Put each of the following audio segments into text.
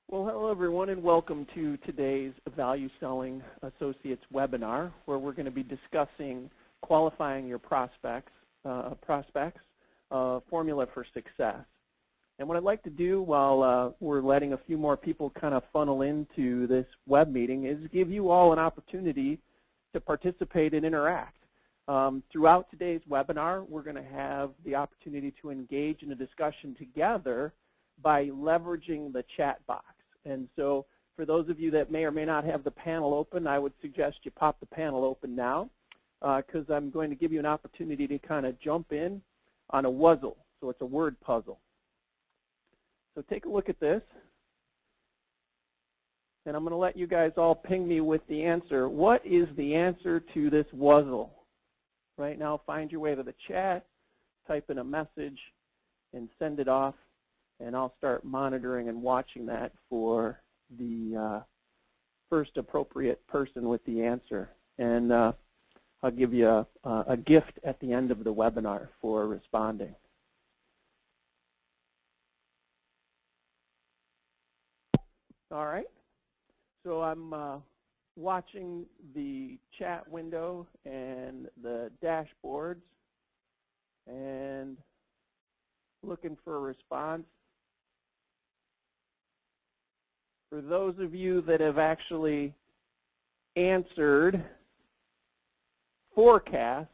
Well, hello everyone, and welcome to today's Value Selling Associates webinar, where we're going to be discussing qualifying your prospects, formula for success. And what I'd like to do while we're letting a few more people kind of funnel into this web meeting is give you all an opportunity to participate and interact. Throughout today's webinar, we're going to have the opportunity to engage in a discussion together by leveraging the chat box. And so for those of you that may or may not have the panel open, I would suggest you pop the panel open now because I'm going to give you an opportunity to kind of jump in on a Wuzzle. So it's a word puzzle. So take a look at this. And I'm going to let you guys all ping me with the answer. What is the answer to this Wuzzle? Right now, find your way to the chat, type in a message, and send it off. And I'll start monitoring and watching that for the first appropriate person with the answer. And I'll give you a gift at the end of the webinar for responding. All right. So I'm watching the chat window and the dashboards and looking for a response. For those of you that have actually answered forecast,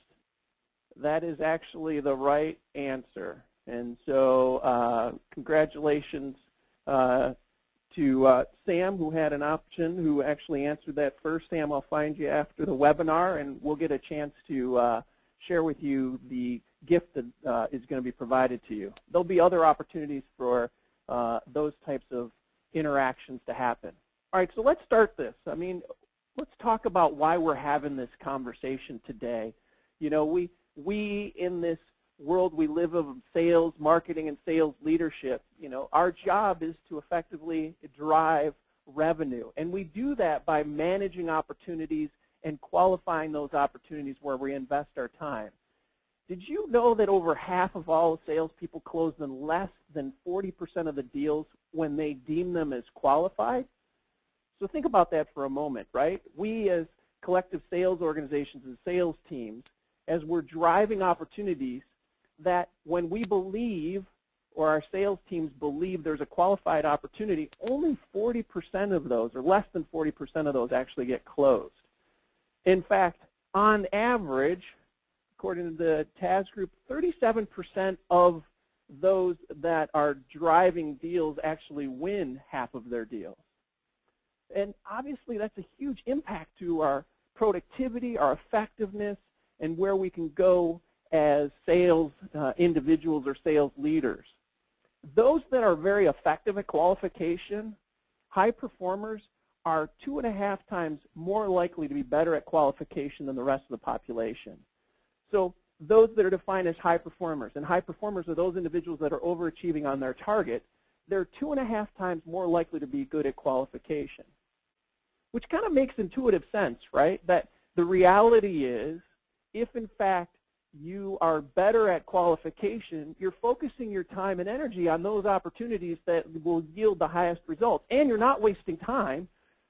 that is actually the right answer. And so congratulations to Sam, who had an option, who actually answered that first. Sam, I'll find you after the webinar, and we'll get a chance to share with you the gift that is going to be provided to you. There'll be other opportunities for those types of interactions to happen. All right, so let's start this. I mean, let's talk about why we're having this conversation today. You know, we in this world we live of sales, marketing, and sales leadership, you know, our job is to effectively drive revenue. And we do that by managing opportunities and qualifying those opportunities where we invest our time. Did you know that over half of all salespeople close in less than 40% of the deals when they deem them as qualified? So think about that for a moment, right? We as collective sales organizations and sales teams, as we're driving opportunities, that when we believe, or our sales teams believe there's a qualified opportunity, only 40% of those, or less than 40% of those actually get closed. In fact, on average, according to the TAS group, 37% of those that are driving deals actually win half of their deals. And obviously that's a huge impact to our productivity, our effectiveness, and where we can go as sales individuals or sales leaders. Those that are very effective at qualification, high performers, are 2.5 times more likely to be better at qualification than the rest of the population. So those that are defined as high performers, and high performers are those individuals that are overachieving on their target, they're 2.5 times more likely to be good at qualification. Which kind of makes intuitive sense, right? That the reality is, if in fact you are better at qualification, you're focusing your time and energy on those opportunities that will yield the highest results. And you're not wasting time,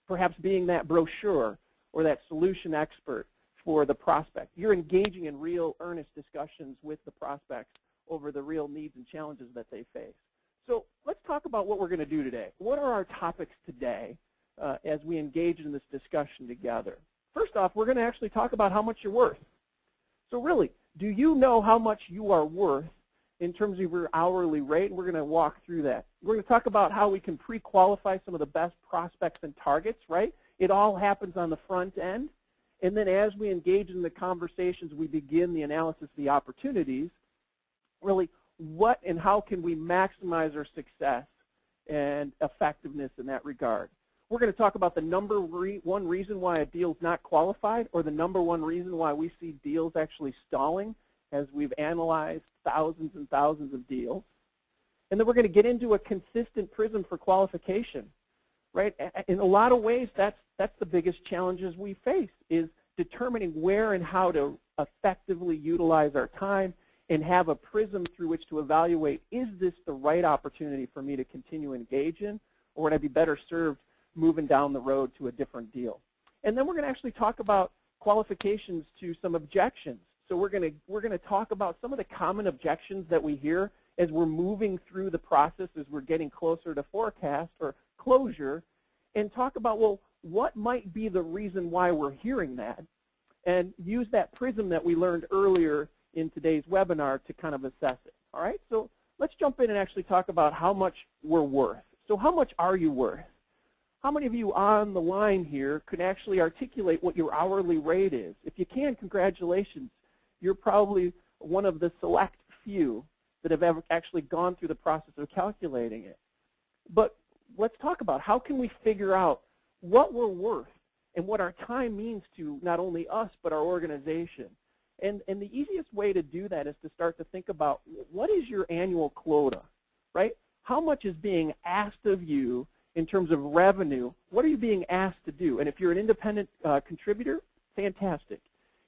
perhaps being that brochure or that solution expert for the prospect. You're engaging in real, earnest discussions with the prospects over the real needs and challenges that they face. So let's talk about what we're going to do today. What are our topics today as we engage in this discussion together? First off, we're going to actually talk about how much you're worth. So really, do you know how much you are worth in terms of your hourly rate? We're going to walk through that. We're going to talk about how we can pre-qualify some of the best prospects and targets, right? It all happens on the front end. And then as we engage in the conversations, we begin the analysis of the opportunities. Really, what and how can we maximize our success and effectiveness in that regard? We're going to talk about the number one reason why a deal is not qualified, or the number one reason why we see deals actually stalling as we've analyzed thousands and thousands of deals. And then we're going to get into a consistent prism for qualification, right? In a lot of ways, that's the biggest challenges we face, is determining where and how to effectively utilize our time and have a prism through which to evaluate, is this the right opportunity for me to continue to engage in, or would I be better served moving down the road to a different deal? And then we're going to actually talk about qualifications to some objections. So we're going to talk about some of the common objections that we hear as we're moving through the process, as we're getting closer to forecast or closure, and talk about, well, what might be the reason why we're hearing that, and use that prism that we learned earlier in today's webinar to kind of assess it. All right, so let's jump in and actually talk about how much we're worth. So how much are you worth? How many of you on the line here could actually articulate what your hourly rate is? If you can, congratulations. You're probably one of the select few that have ever actually gone through the process of calculating it. But let's talk about how can we figure out what we're worth and what our time means to not only us but our organization. And the easiest way to do that is to start to think about what is your annual quota, right? How much is being asked of you in terms of revenue? What are you being asked to do? And if you're an independent contributor, fantastic.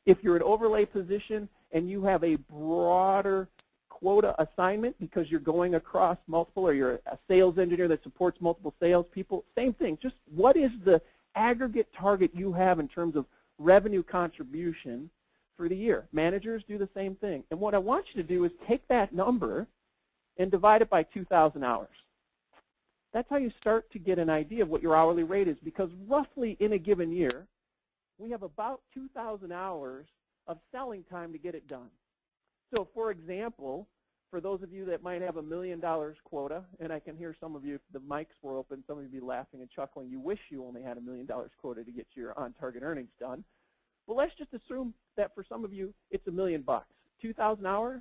If you're an overlay position and you have a broader quota assignment because you're going across multiple, or you're a sales engineer that supports multiple salespeople, same thing. Just what is the aggregate target you have in terms of revenue contribution for the year? Managers do the same thing. And what I want you to do is take that number and divide it by 2,000 hours. That's how you start to get an idea of what your hourly rate is, because roughly in a given year, we have about 2,000 hours of selling time to get it done. So for example, for those of you that might have $1 million quota, and I can hear some of you, if the mics were open, some of you would be laughing and chuckling. You wish you only had $1 million quota to get your on-target earnings done. But let's just assume that for some of you, it's $1 million. 2,000 hours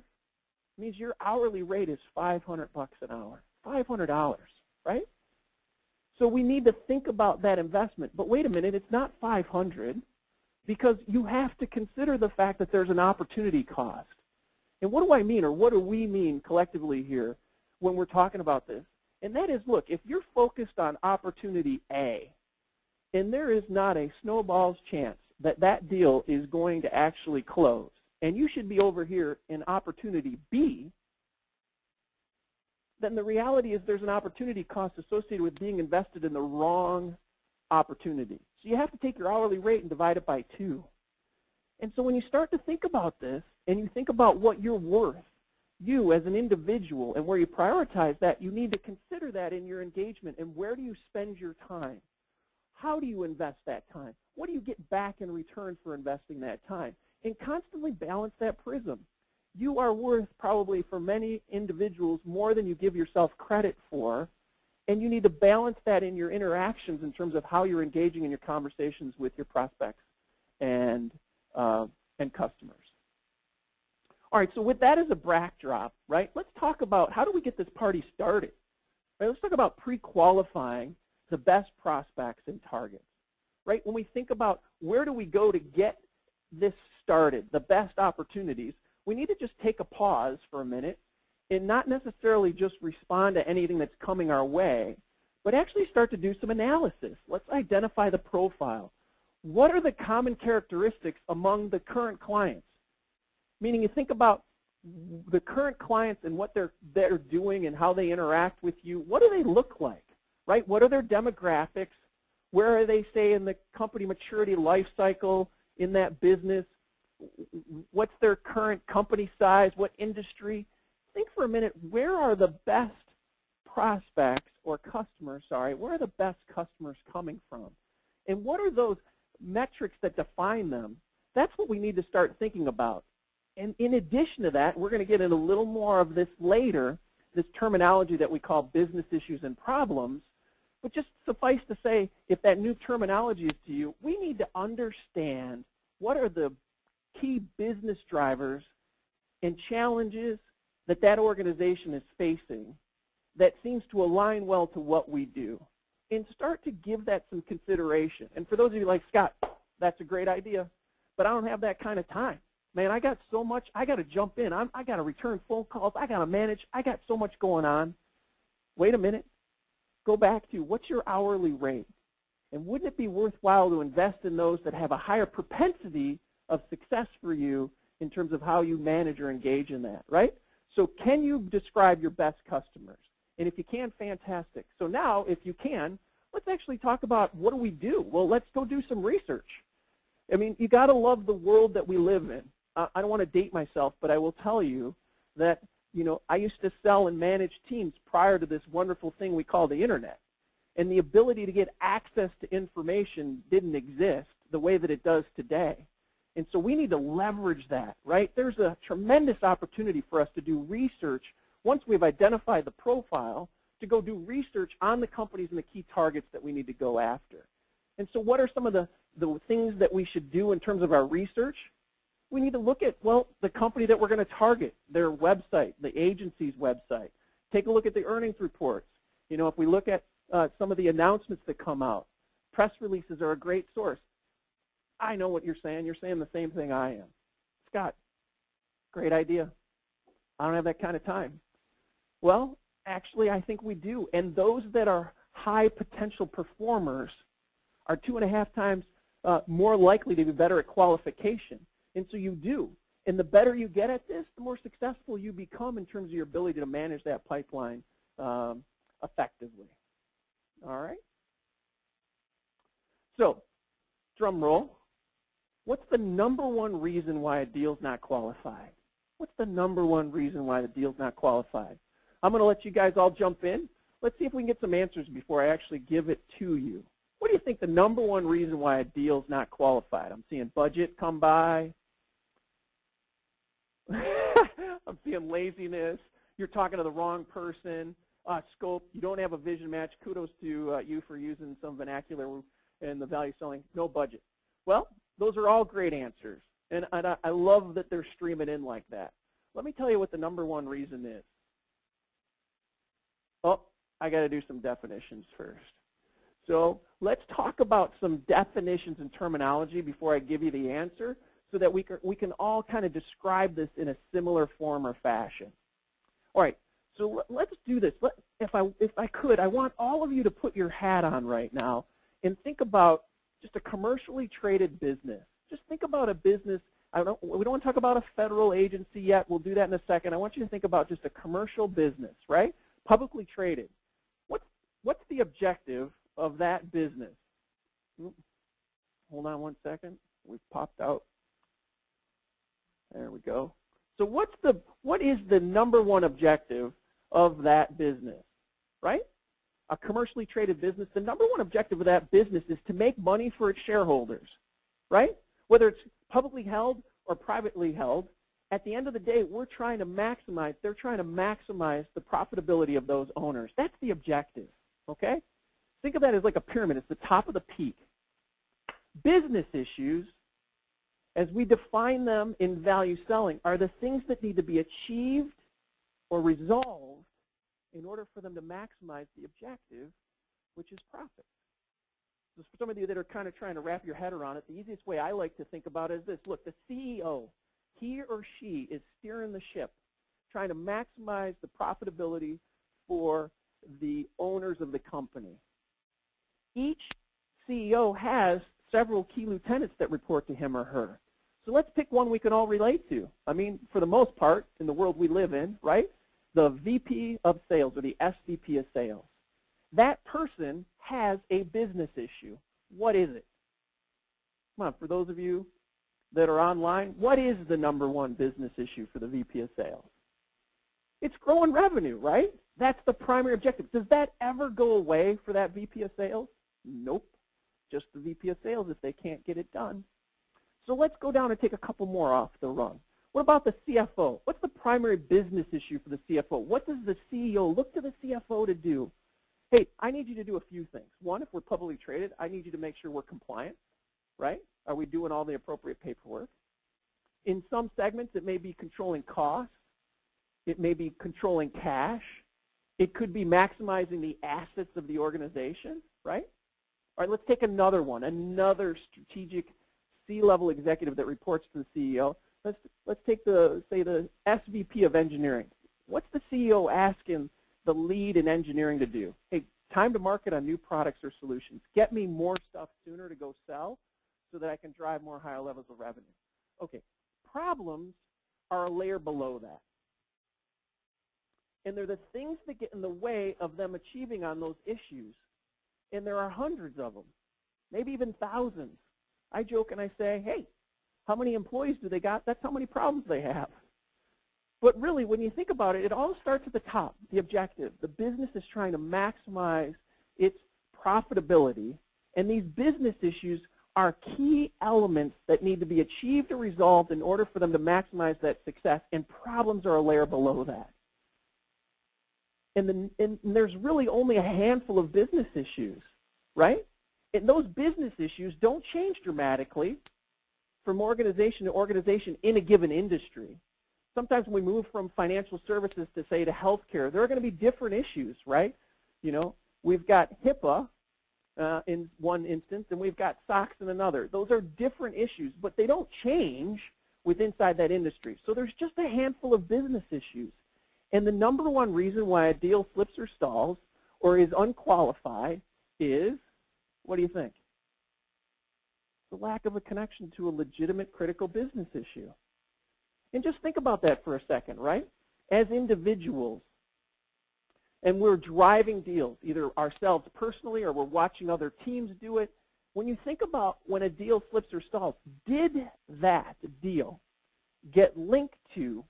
means your hourly rate is $500 an hour. $500, right? So we need to think about that investment. But wait a minute, it's not 500, because you have to consider the fact that there's an opportunity cost. And what do I mean, or what do we mean collectively here when we're talking about this? And that is, look, if you're focused on opportunity A, and there is not a snowball's chance that that deal is going to actually close, and you should be over here in opportunity B, then the reality is there's an opportunity cost associated with being invested in the wrong opportunity. So you have to take your hourly rate and divide it by 2. And so when you start to think about this, and you think about what you're worth, you as an individual, and where you prioritize that, you need to consider that in your engagement. And where do you spend your time? How do you invest that time? What do you get back in return for investing that time? And constantly balance that prism. You are worth probably for many individuals more than you give yourself credit for, and you need to balance that in your interactions in terms of how you're engaging in your conversations with your prospects and customers. All right, so with that as a backdrop, right, let's talk about how do we get this party started. Right, let's talk about pre-qualifying the best prospects and targets. Right, when we think about where do we go to get this started, the best opportunities, we need to just take a pause for a minute and not necessarily just respond to anything that's coming our way, but actually start to do some analysis. Let's identify the profile. What are the common characteristics among the current clients? Meaning you think about the current clients and what they're doing and how they interact with you. What do they look like, right? What are their demographics? Where are they, say, in the company maturity life cycle in that business? What's their current company size? What industry? Think for a minute, where are the best prospects or customers, where are the best customers coming from? And what are those metrics that define them? That's what we need to start thinking about. And in addition to that, we're going to get into a little more of this later, this terminology that we call business issues and problems. But just suffice to say, if that new terminology is to you, we need to understand what are the key business drivers and challenges that that organization is facing that seems to align well to what we do, and start to give that some consideration. And for those of you like, Scott, that's a great idea, but I don't have that kind of time. Man, I got so much, I got to jump in. I got to return phone calls. I got to manage. I got so much going on. Wait a minute. Go back to what's your hourly rate? And wouldn't it be worthwhile to invest in those that have a higher propensity of success for you in terms of how you manage or engage in that, right? So can you describe your best customers? And if you can, fantastic. So now, if you can, let's actually talk about what do we do? Well, let's go do some research. I mean, you got to love the world that we live in. I don't want to date myself, but I will tell you that, you know, I used to sell and manage teams prior to this wonderful thing we call the internet. And the ability to get access to information didn't exist the way that it does today. And so we need to leverage that, right? There's a tremendous opportunity for us to do research once we've identified the profile, to go do research on the companies and the key targets that we need to go after. And so what are some of the things that we should do in terms of our research? We need to look at, well, the company that we're going to target, their website, the agency's website. Take a look at the earnings reports. You know, if we look at some of the announcements that come out, press releases are a great source. I know what you're saying. You're saying the same thing I am. Scott, great idea. I don't have that kind of time. Well, actually, I think we do. And those that are high potential performers are 2.5 times more likely to be better at qualification. And so you do. And the better you get at this, the more successful you become in terms of your ability to manage that pipeline effectively. All right? So, drum roll. What's the #1 reason why a deal's not qualified? What's the #1 reason why the deal's not qualified? I'm going to let you guys all jump in. Let's see if we can get some answers before I actually give it to you. What do you think the #1 reason why a deal's not qualified? I'm seeing budget come by. I'm seeing laziness. You're talking to the wrong person. Scope, you don't have a vision match. Kudos to you for using some vernacular and the value selling. No budget. Well, those are all great answers, and I love that they're streaming in like that. Let me tell you what the #1 reason is. Oh, I got to do some definitions first. So let's talk about some definitions and terminology before I give you the answer, so that we can all kind of describe this in a similar form or fashion. All right, so let's do this. If I could, I want all of you to put your hat on right now and think about just a commercially traded business. Just think about a business. We don't want to talk about a federal agency yet. We'll do that in a second. I want you to think about just a commercial business, right? Publicly traded. What's the objective of that business? Hold on one second. We've popped out. There we go. So what is the #1 objective of that business, right? A commercially traded business, the #1 objective of that business is to make money for its shareholders, right? Whether it's publicly held or privately held, at the end of the day, they're trying to maximize the profitability of those owners. That's the objective, okay? Think of that as like a pyramid. It's the top of the peak. Business issues, as we define them in value selling, are the things that need to be achieved or resolved in order for them to maximize the objective, which is profit. So for some of you that are kind of trying to wrap your head around it, the easiest way I like to think about it is this. Look, the CEO, he or she is steering the ship, trying to maximize the profitability for the owners of the company. Each CEO has several key lieutenants that report to him or her. So let's pick one we can all relate to. I mean, for the most part, in the world we live in, right? The VP of sales, or the SVP of sales. That person has a business issue. What is it? Come on, for those of you that are online, what is the #1 business issue for the VP of sales? It's growing revenue, right? That's the primary objective. Does that ever go away for that VP of sales? Nope. Just the VP of sales if they can't get it done. So let's go down and take a couple more off the run. What about the CFO? What's the primary business issue for the CFO? What does the CEO look to the CFO to do? Hey, I need you to do a few things. One, if we're publicly traded, I need you to make sure we're compliant, right? Are we doing all the appropriate paperwork? In some segments, it may be controlling costs. It may be controlling cash. It could be maximizing the assets of the organization, right? All right, let's take another one, another strategic C-level executive that reports to the CEO. Let's take the SVP of engineering. What's the CEO asking the lead in engineering to do? Hey, time to market on new products or solutions. Get me more stuff sooner to go sell so that I can drive more higher levels of revenue. Okay, problems are a layer below that. And they're the things that get in the way of them achieving on those issues. And there are hundreds of them, maybe even thousands. I joke and I say, hey, how many employees do they got? That's how many problems they have. But really, when you think about it, it all starts at the top, the objective. The business is trying to maximize its profitability, and these business issues are key elements that need to be achieved or resolved in order for them to maximize that success, and problems are a layer below that. And there's really only a handful of business issues, right? And those business issues don't change dramatically from organization to organization in a given industry. Sometimes when we move from financial services to, say, to healthcare, there are going to be different issues, right? You know, we've got HIPAA in one instance, and we've got SOX in another. Those are different issues, but they don't change with inside that industry. So there's just a handful of business issues. And the number one reason why a deal slips or stalls or is unqualified is, what do you think? The lack of a connection to a legitimate critical business issue. And just think about that for a second, right? As individuals, and we're driving deals, either ourselves personally or we're watching other teams do it, when you think about when a deal slips or stalls, did that deal get linked to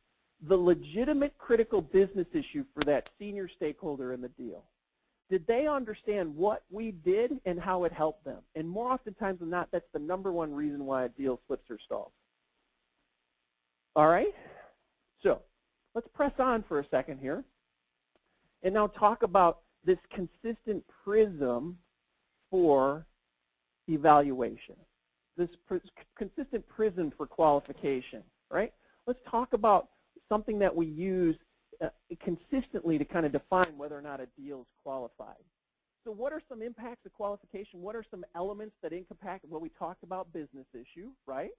the legitimate critical business issue for that senior stakeholder in the deal? Did they understand what we did and how it helped them? And more oftentimes than not, that's the number one reason why a deal slips or stalls. All right? So let's press on for a second here and now talk about this consistent prism for evaluation, this consistent prism for qualification, right? Let's talk about something that we use consistently to kind of define whether or not a deal is qualified. So what are some impacts of qualification? What are some elements that impact? Well, we talked about business issue, right?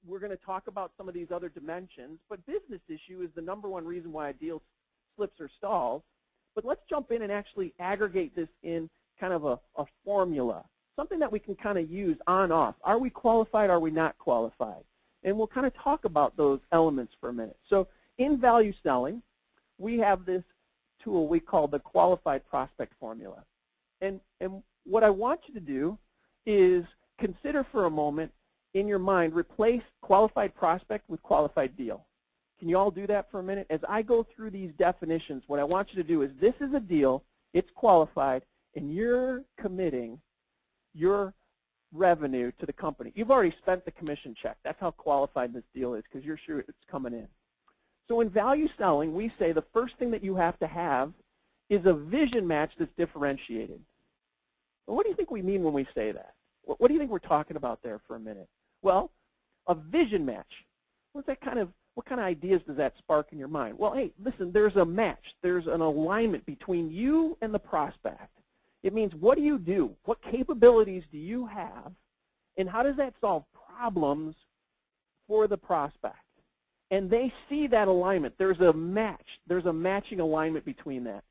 We're going to talk about some of these other dimensions, but business issue is the number one reason why a deal slips or stalls. But let's jump in and actually aggregate this in kind of a formula, something that we can kind of use on-off. Are we qualified? Are we not qualified? And we'll kind of talk about those elements for a minute. So in value selling, we have this tool we call the qualified prospect formula. And what I want you to do is consider for a moment in your mind, replace qualified prospect with qualified deal. Can you all do that for a minute? As I go through these definitions, what I want you to do is this is a deal, it's qualified, and you're committing your revenue to the company. You've already spent the commission check. That's how qualified this deal is because you're sure it's coming in. So in value selling, we say the first thing that you have to have is a vision match that's differentiated. Well, what do you think we mean when we say that? What do you think we're talking about there for a minute? Well, a vision match. What kind of ideas does that spark in your mind? Well, hey, listen, there's a match. There's an alignment between you and the prospect. It means what do you do? What capabilities do you have? And how does that solve problems for the prospect? And they see that alignment. There's a match. There's a matching alignment between that.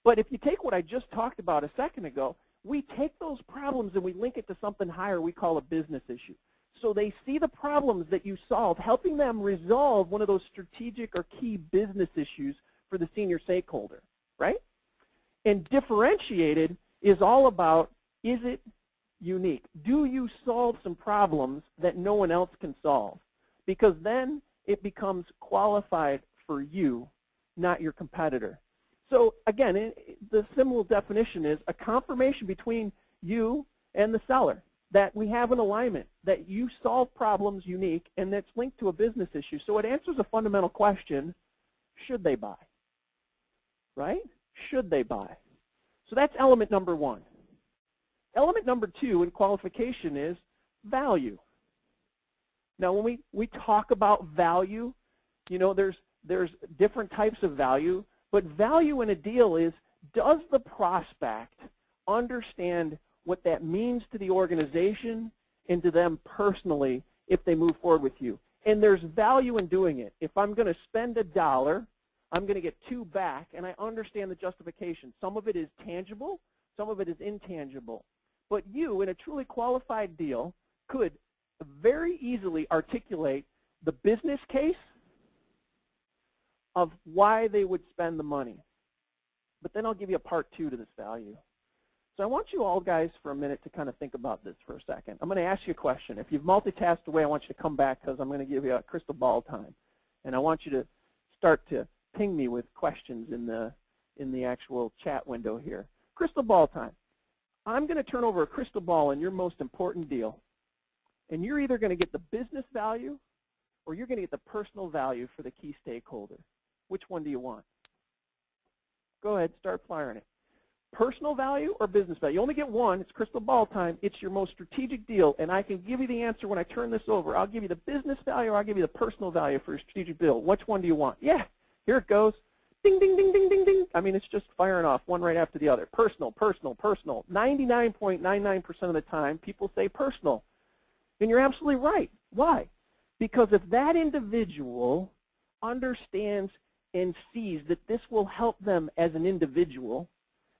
But if you take what I just talked about a second ago, we take those problems and we link it to something higher we call a business issue. So they see the problems that you solve, helping them resolve one of those strategic or key business issues for the senior stakeholder, right? And differentiated is all about, is it unique? Do you solve some problems that no one else can solve? Because then it becomes qualified for you, not your competitor. So again, the simple definition is a confirmation between you and the seller that we have an alignment, that you solve problems unique, and that's linked to a business issue. So it answers a fundamental question, should they buy? Right? Should they buy? So that's element number one. Element number two in qualification is value. Now when we talk about value, you know, there's different types of value, but value in a deal is, does the prospect understand what that means to the organization and to them personally if they move forward with you? And there's value in doing it. If I'm going to spend $1, I'm going to get $2 back, and I understand the justification. Some of it is tangible, some of it is intangible. But you, in a truly qualified deal, could very easily articulate the business case of why they would spend the money. But then I'll give you a part 2 to this value. So I want you all guys for a minute to kind of think about this for a second. I'm going to ask you a question. If you've multitasked away, I want you to come back because I'm going to give you a crystal ball time. And I want you to start to ping me with questions in the actual chat window here. Crystal ball time. I'm going to turn over a crystal ball on your most important deal. And you're either going to get the business value or you're going to get the personal value for the key stakeholder. Which one do you want? Go ahead, start firing it. Personal value or business value? You only get one. It's crystal ball time. It's your most strategic deal, and I can give you the answer when I turn this over. I'll give you the business value or I'll give you the personal value for your strategic deal. Which one do you want? Yeah, here it goes. Ding, ding, ding, ding, ding, ding. I mean, it's just firing off one right after the other. Personal, personal, personal. 99.99% of the time, people say personal. And you're absolutely right. Why? Because if that individual understands and sees that this will help them as an individual,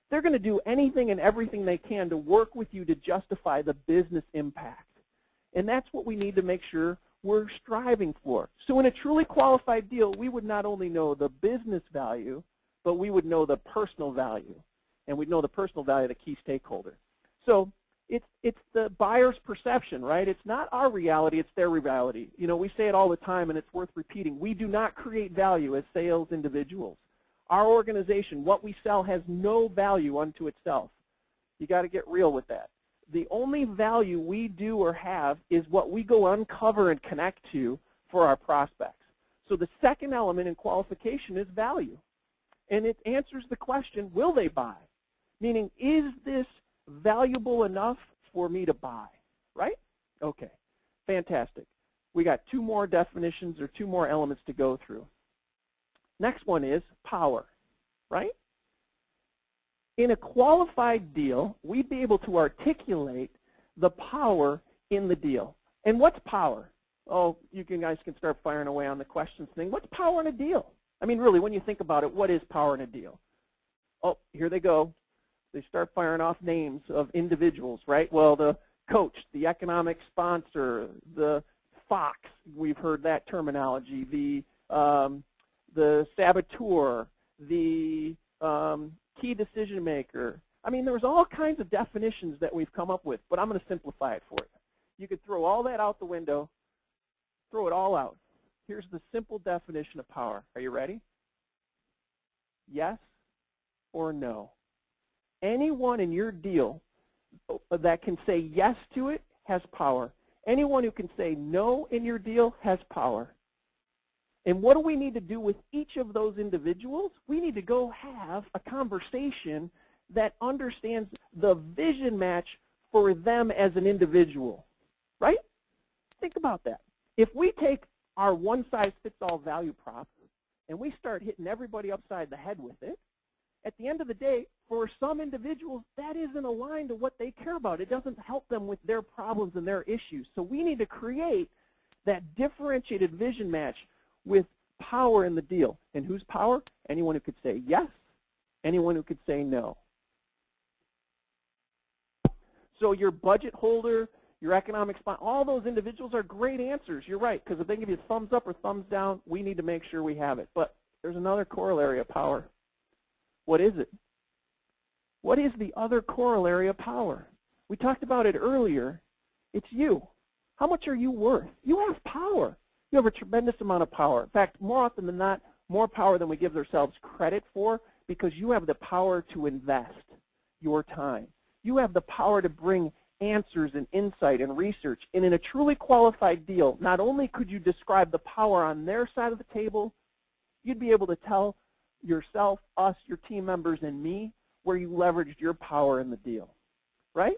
they're going to do anything and everything they can to work with you to justify the business impact. And that's what we need to make sure we're striving for. So in a truly qualified deal, we would not only know the business value, but we would know the personal value. And we'd know the personal value of the key stakeholder. So it's the buyer's perception, right? It's not our reality, it's their reality. You know, we say it all the time, and it's worth repeating. We do not create value as sales individuals. Our organization, what we sell, has no value unto itself. You got to get real with that. The only value we do or have is what we go uncover and connect to for our prospects. So the second element in qualification is value. And it answers the question, will they buy? Meaning, is this valuable enough for me to buy, right? Okay, fantastic. We got 2 more definitions or 2 more elements to go through. Next one is power, right? In a qualified deal, we'd be able to articulate the power in the deal. And what's power? Oh, you guys can start firing away on the questions thing. What's power in a deal? I mean, really, when you think about it, what is power in a deal? Oh, here they go. They start firing off names of individuals, right? Well, the coach, the economic sponsor, the fox, we've heard that terminology, the saboteur, the key decision maker. I mean, there's all kinds of definitions that we've come up with, but I'm going to simplify it for you. You could throw all that out the window, throw it all out. Here's the simple definition of power. Are you ready? Yes or no. Anyone in your deal that can say yes to it has power. Anyone who can say no in your deal has power. And what do we need to do with each of those individuals? We need to go have a conversation that understands the vision match for them as an individual, right? Think about that. If we take our one-size-fits-all value prop and we start hitting everybody upside the head with it, at the end of the day, for some individuals, that isn't aligned to what they care about. It doesn't help them with their problems and their issues. So we need to create that differentiated vision match with power in the deal. And whose power? Anyone who could say yes, anyone who could say no. So your budget holder, your economic sponsor, all those individuals are great answers. You're right, because if they give you a thumbs up or thumbs down, we need to make sure we have it. But there's another corollary of power. What is it? What is the other corollary of power? We talked about it earlier. It's you. How much are you worth? You have power. You have a tremendous amount of power. In fact, more often than not, more power than we give ourselves credit for, because you have the power to invest your time. You have the power to bring answers and insight and research. And in a truly qualified deal, not only could you describe the power on their side of the table, you'd be able to tell yourself, us, your team members, and me where you leveraged your power in the deal, right?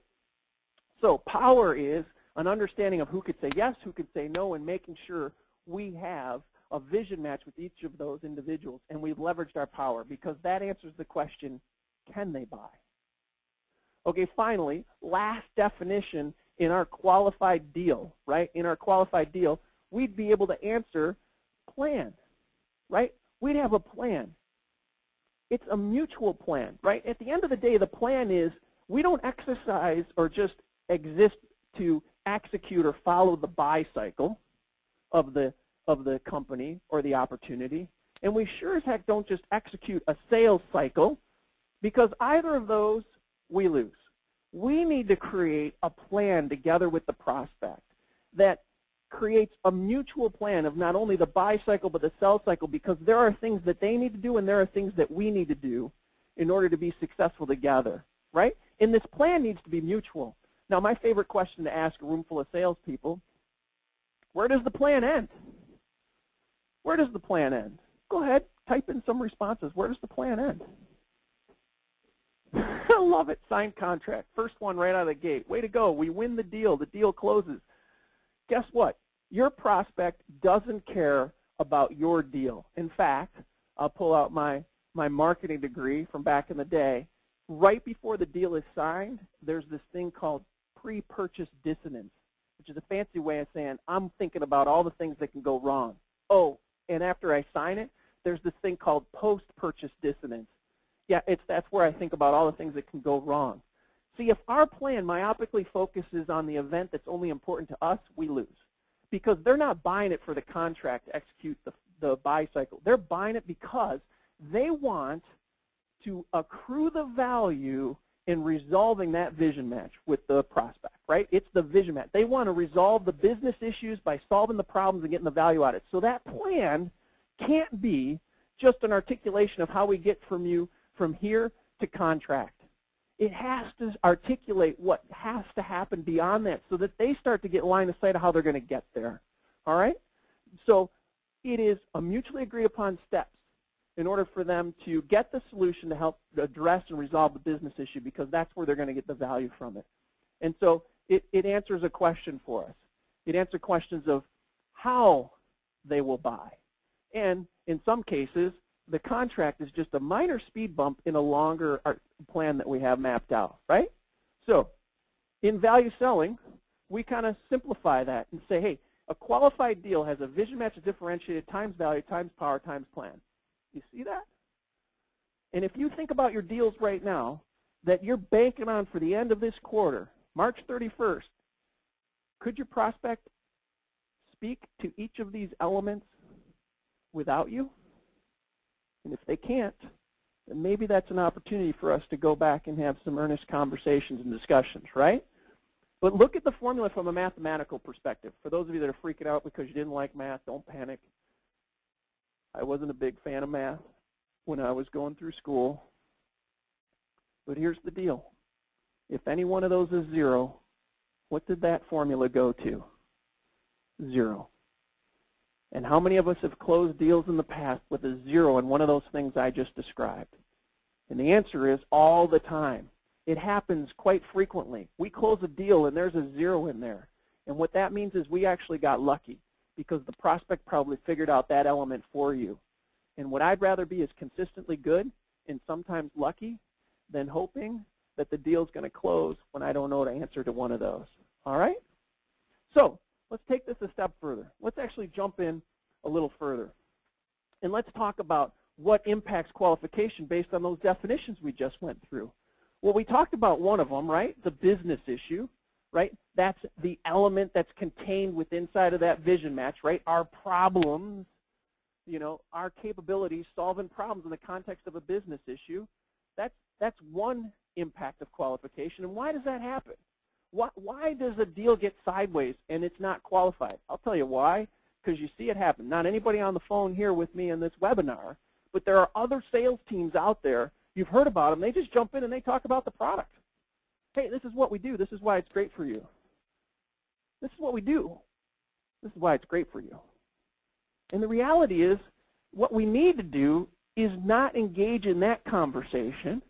So power is an understanding of who could say yes, who could say no, and making sure we have a vision match with each of those individuals, and we've leveraged our power, because that answers the question, can they buy? Okay, finally, last definition in our qualified deal, right? In our qualified deal, we'd be able to answer plan, right? We'd have a plan. It's a mutual plan, right? At the end of the day, the plan is we don't exercise or just exist to execute or follow the buy cycle of the company or the opportunity. And we sure as heck don't just execute a sales cycle, because either of those, we lose. We need to create a plan together with the prospect that creates a mutual plan of not only the buy cycle but the sell cycle, because there are things that they need to do and there are things that we need to do in order to be successful together, right? And this plan needs to be mutual. Now, my favorite question to ask a room full of salespeople, where does the plan end? Where does the plan end? Go ahead, type in some responses. Where does the plan end? I love it. Signed contract. First one right out of the gate. Way to go. We win the deal. The deal closes. Guess what? Your prospect doesn't care about your deal. In fact, I'll pull out my marketing degree from back in the day. Right before the deal is signed, there's this thing called pre-purchase dissonance, which is a fancy way of saying I'm thinking about all the things that can go wrong. Oh, and after I sign it, there's this thing called post-purchase dissonance. Yeah, that's where I think about all the things that can go wrong. See, if our plan myopically focuses on the event that's only important to us, we lose. Because they're not buying it for the contract to execute the buy cycle. They're buying it because they want to accrue the value in resolving that vision match with the prospect, right? It's the vision match. They want to resolve the business issues by solving the problems and getting the value out of it. So that plan can't be just an articulation of how we get from here to contract. It has to articulate what has to happen beyond that so that they start to get line of sight of how they're going to get there. All right? So it is a mutually agreed upon steps in order for them to get the solution to help address and resolve the business issue, because that's where they're going to get the value from it. And so it answers a question for us. It answers questions of how they will buy. And in some cases, the contract is just a minor speed bump in a longer plan that we have mapped out, right? So in value selling, we kind of simplify that and say, hey, a qualified deal has a vision match differentiated times value times power times plan. You see that? And if you think about your deals right now that you're banking on for the end of this quarter, March 31st, could your prospect speak to each of these elements without you? And if they can't, then maybe that's an opportunity for us to go back and have some earnest conversations and discussions, right? But look at the formula from a mathematical perspective. For those of you that are freaking out because you didn't like math, don't panic. I wasn't a big fan of math when I was going through school. But here's the deal. If any one of those is 0, what did that formula go to? 0. And how many of us have closed deals in the past with a 0 in one of those things I just described? And the answer is all the time. It happens quite frequently. We close a deal and there's a 0 in there. And what that means is we actually got lucky because the prospect probably figured out that element for you. And what I'd rather be is consistently good and sometimes lucky than hoping that the deal's going to close when I don't know the answer to one of those. All right? So let's take this a step further. Let's actually jump in a little further. And let's talk about what impacts qualification based on those definitions we just went through. Well, we talked about one of them, right? The business issue, right? That's the element that's contained within inside of that vision match, right? Our problems, you know, our capabilities solving problems in the context of a business issue. That's one impact of qualification. And why does that happen? Why does a deal get sideways and it's not qualified? I'll tell you why. Because you see it happen. Not anybody on the phone here with me in this webinar, but there are other sales teams out there. You've heard about them. They just jump in and they talk about the product. Hey, this is what we do. This is why it's great for you. This is what we do. This is why it's great for you. And the reality is what we need to do is not engage in that conversation.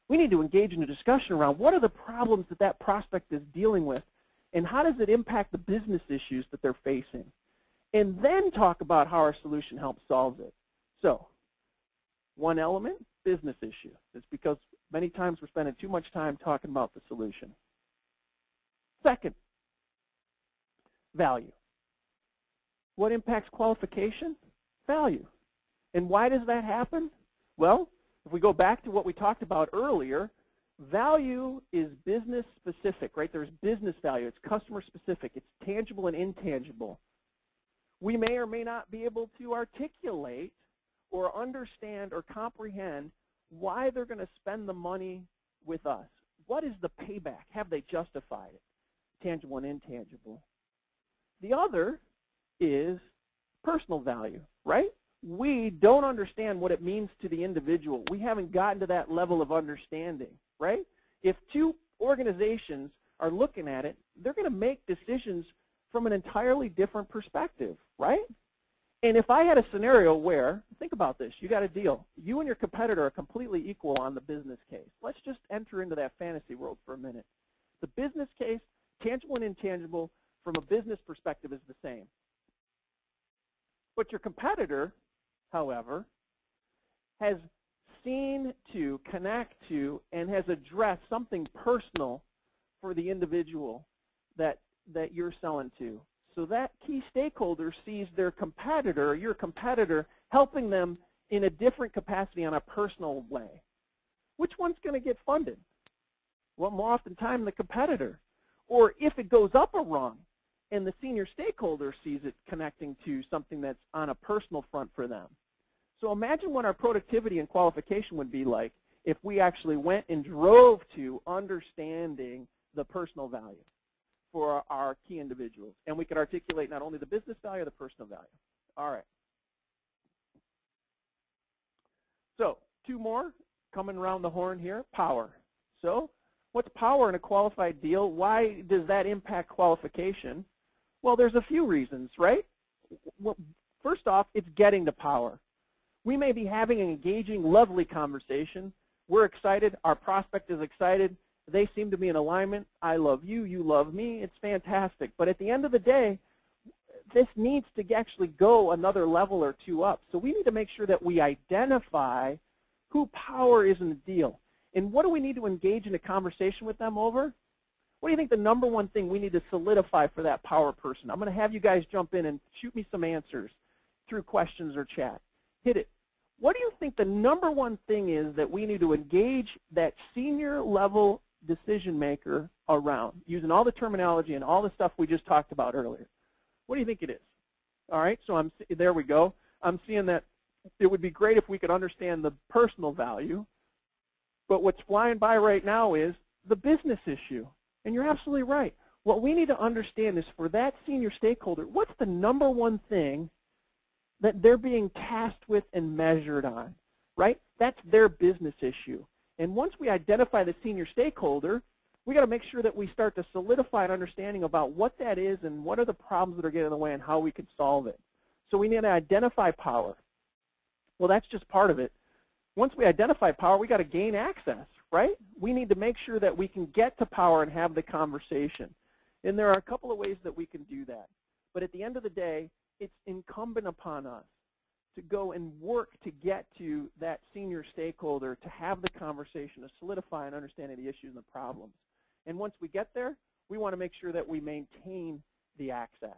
We need to engage in a discussion around what are the problems that that prospect is dealing with and how does it impact the business issues that they're facing. And then talk about how our solution helps solve it. So one element, business issue. It's because many times we're spending too much time talking about the solution. Second, value. What impacts qualification? Value. And why does that happen? Well, if we go back to what we talked about earlier, value is business specific, right? There's business value. It's customer specific. It's tangible and intangible. We may or may not be able to articulate or understand or comprehend why they're going to spend the money with us. What is the payback? Have they justified it? Tangible and intangible. The other is personal value, right? We don't understand what it means to the individual. We haven't gotten to that level of understanding, right? If two organizations are looking at it, they're going to make decisions from an entirely different perspective, right? And if I had a scenario where, think about this, you got a deal. You and your competitor are completely equal on the business case. Let's just enter into that fantasy world for a minute. The business case, tangible and intangible, from a business perspective is the same. But your competitor, however, has seen to, connect to, and has addressed something personal for the individual that you're selling to. So that key stakeholder sees their competitor, your competitor, helping them in a different capacity on a personal way. Which one's going to get funded? Well, more often than time, the competitor. Or if it goes up a rung and the senior stakeholder sees it connecting to something that's on a personal front for them. So imagine what our productivity and qualification would be like if we actually went and drove to understanding the personal value for our key individuals. And we could articulate not only the business value, the personal value. All right. So 2 more coming around the horn here. Power. So what's power in a qualified deal? Why does that impact qualification? Well, there's a few reasons, right? Well, first off, it's getting the power. We may be having an engaging, lovely conversation. We're excited. Our prospect is excited. They seem to be in alignment. I love you. You love me. It's fantastic. But at the end of the day, this needs to actually go another level or 2 up. So we need to make sure that we identify who power is in the deal. And what do we need to engage in a conversation with them over? What do you think the number one thing we need to solidify for that power person? I'm going to have you guys jump in and shoot me some answers through questions or chat. Hit it. What do you think the number one thing is that we need to engage that senior level decision maker around, using all the terminology and all the stuff we just talked about earlier? What do you think it is? All right, so there we go. I'm seeing that it would be great if we could understand the personal value, but what's flying by right now is the business issue. And you're absolutely right. What we need to understand is for that senior stakeholder, what's the number one thing that they're being tasked with and measured on, right? That's their business issue. And once we identify the senior stakeholder, we got to make sure that we start to solidify an understanding about what that is and what are the problems that are getting in the way and how we can solve it. So we need to identify power. Well, that's just part of it. Once we identify power, we got to gain access, right? We need to make sure that we can get to power and have the conversation. And there are a couple of ways that we can do that. But at the end of the day, it's incumbent upon us to go and work to get to that senior stakeholder, to have the conversation, to solidify an understanding of the issues and the problems. And once we get there, we want to make sure that we maintain the access.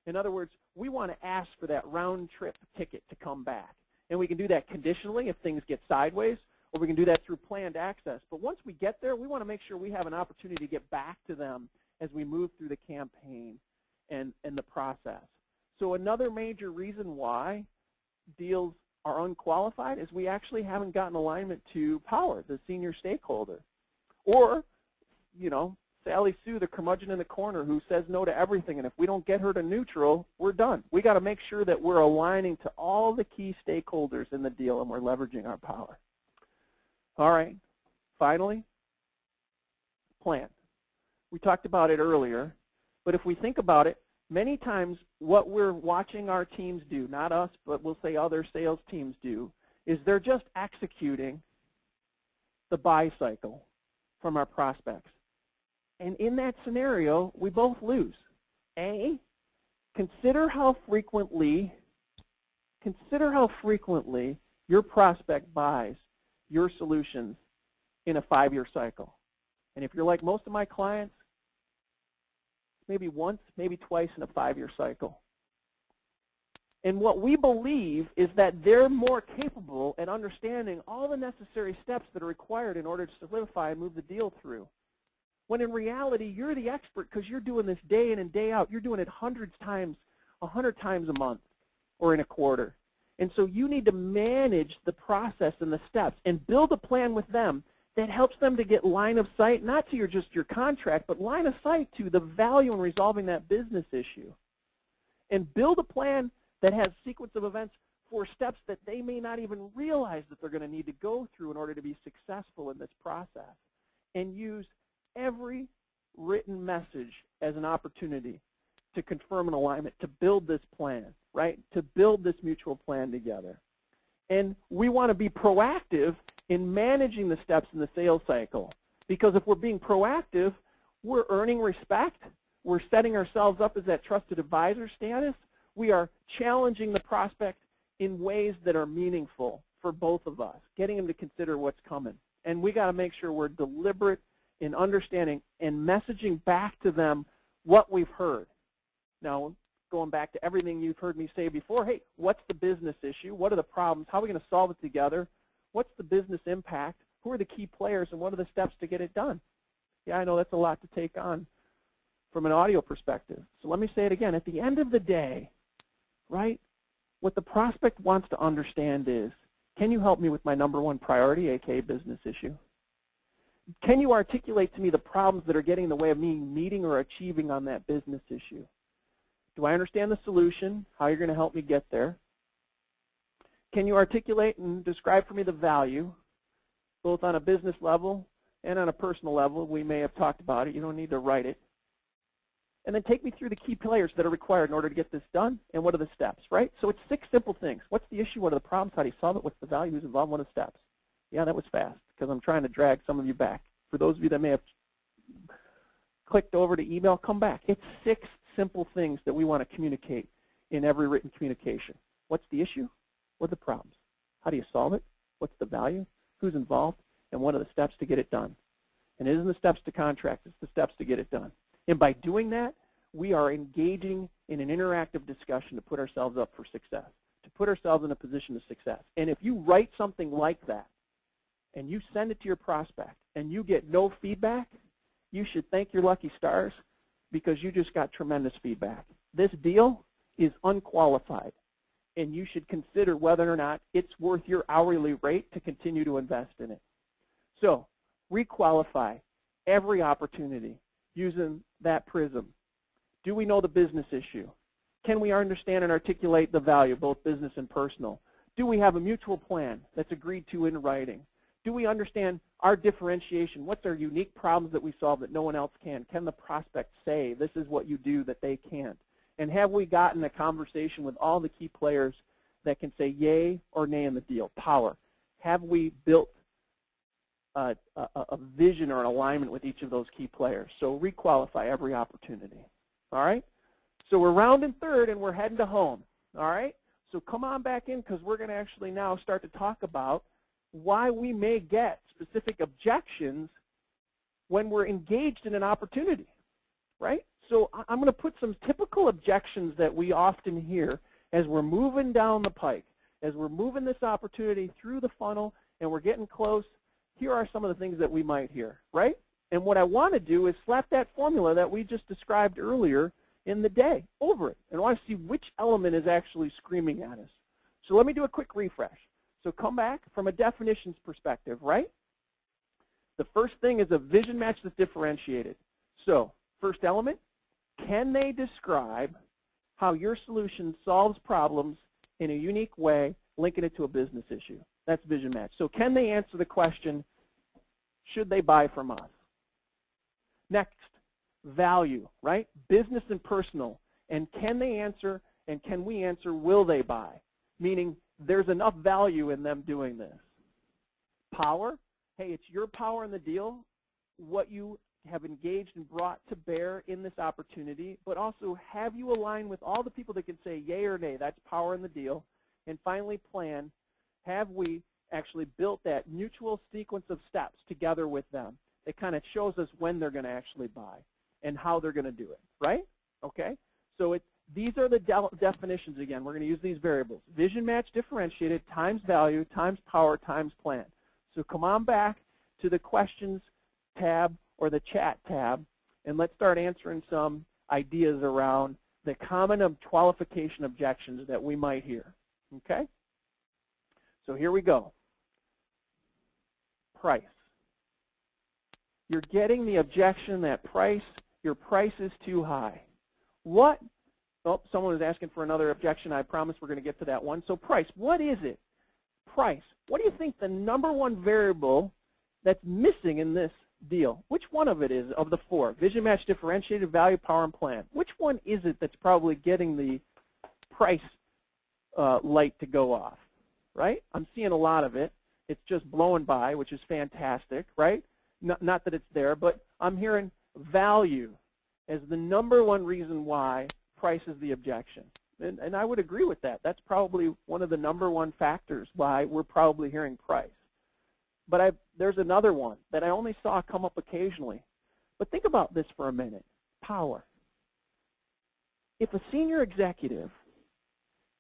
In other words, we want to ask for that round trip ticket to come back. And we can do that conditionally if things get sideways, or we can do that through planned access. But once we get there, we want to make sure we have an opportunity to get back to them as we move through the campaign and the process. So another major reason why deals are unqualified is we actually haven't gotten alignment to power, the senior stakeholder. Or, you know, Sally Sue, the curmudgeon in the corner who says no to everything, and if we don't get her to neutral, we're done. We got to make sure that we're aligning to all the key stakeholders in the deal and we're leveraging our power. All right, finally, plan. We talked about it earlier, but if we think about it, many times what we're watching our teams do, not us, but we'll say other sales teams do, is they're just executing the buy cycle from our prospects. And in that scenario, we both lose. A, consider how frequently your prospect buys your solutions in a 5-year cycle. And if you're like most of my clients, maybe once, maybe twice in a 5-year cycle. And what we believe is that they're more capable at understanding all the necessary steps that are required in order to solidify and move the deal through. When in reality, you're the expert because you're doing this day in and day out. You're doing it 100 times a month or in a quarter. And so you need to manage the process and the steps and build a plan with them that helps them to get line of sight, not to just your contract, but line of sight to the value in resolving that business issue. And build a plan that has a sequence of events for steps that they may not even realize that they're going to need to go through in order to be successful in this process. And use every written message as an opportunity to confirm an alignment, to build this plan, right? To build this mutual plan together. And we want to be proactive in managing the steps in the sales cycle, because if we're being proactive, we're earning respect, we're setting ourselves up as that trusted advisor status, we are challenging the prospect in ways that are meaningful for both of us, getting them to consider what's coming. And we got to make sure we're deliberate in understanding and messaging back to them what we've heard. Now, going back to everything you've heard me say before, hey, what's the business issue? What are the problems? How are we going to solve it together? What's the business impact? Who are the key players, and what are the steps to get it done? Yeah, I know that's a lot to take on from an audio perspective. So let me say it again. At the end of the day, right, what the prospect wants to understand is, can you help me with my #1 priority, aka business issue? Can you articulate to me the problems that are getting in the way of me meeting or achieving on that business issue? Do I understand the solution, how you're going to help me get there? Can you articulate and describe for me the value, both on a business level and on a personal level? We may have talked about it. You don't need to write it. And then take me through the key players that are required in order to get this done, and what are the steps, right? So it's 6 simple things. What's the issue? What are the problems? How do you solve it? What's the value? Who's involved? What are the steps? Yeah, that was fast, because I'm trying to drag some of you back. For those of you that may have clicked over to email, come back. It's 6 simple things that we want to communicate in every written communication. What's the issue? What are the problems? How do you solve it? What's the value? Who's involved? And what are the steps to get it done? And it isn't the steps to contract, it's the steps to get it done. And by doing that, we are engaging in an interactive discussion to put ourselves up for success, to put ourselves in a position of success. And if you write something like that, and you send it to your prospect, and you get no feedback, you should thank your lucky stars, because you just got tremendous feedback. This deal is unqualified, and you should consider whether or not it's worth your hourly rate to continue to invest in it. So requalify every opportunity using that prism. Do we know the business issue? Can we understand and articulate the value, both business and personal? Do we have a mutual plan that's agreed to in writing? Do we understand our differentiation? What's our unique problems that we solve that no one else can? Can the prospect say, this is what you do that they can't? And have we gotten a conversation with all the key players that can say yay or nay in the deal? Power. Have we built a vision or an alignment with each of those key players? So requalify every opportunity. All right? So we're rounding third and we're heading to home. All right? So come on back in, because we're going to actually now start to talk about why we may get specific objections when we're engaged in an opportunity, right? So I'm going to put some typical objections that we often hear as we're moving down the pike, as we're moving this opportunity through the funnel and we're getting close. Here are some of the things that we might hear, right? And what I want to do is slap that formula that we just described earlier in the day over it. And I want to see which element is actually screaming at us. So let me do a quick refresh. So come back from a definitions perspective, right? The first thing is a vision match that's differentiated. So first element, can they describe how your solution solves problems in a unique way, linking it to a business issue? That's vision match. So can they answer the question, should they buy from us? Next, value, right? Business and personal. And can they answer, and can we answer, will they buy? Meaning, there's enough value in them doing this. Power, hey, it's your power in the deal, what you have engaged and brought to bear in this opportunity, but also have you aligned with all the people that can say yay or nay, that's power in the deal. And finally, plan, have we actually built that mutual sequence of steps together with them that kind of shows us when they're going to actually buy and how they're going to do it, right? Okay, so these are the definitions again. We're going to use these variables. Vision match differentiated times value times power times plan. So come on back to the questions tab or the chat tab, and let's start answering some ideas around the common qualification objections that we might hear. Okay? So here we go. Price. You're getting the objection that your price is too high. What? Oh, someone was asking for another objection. I promise we're going to get to that one. So price, what is it? Price. What do you think the number one variable that's missing in this deal? Which one of it is of the four? Vision match, differentiated, value, power, and plan. Which one is it that's probably getting the price light to go off, right? I'm seeing a lot of it. It's just blowing by, which is fantastic, right? Not that it's there, but I'm hearing value as the number one reason why price is the objection. And I would agree with that. That's probably one of the number one factors why we're probably hearing price. But there's another one that I only saw come up occasionally. But think about this for a minute. Power. If a senior executive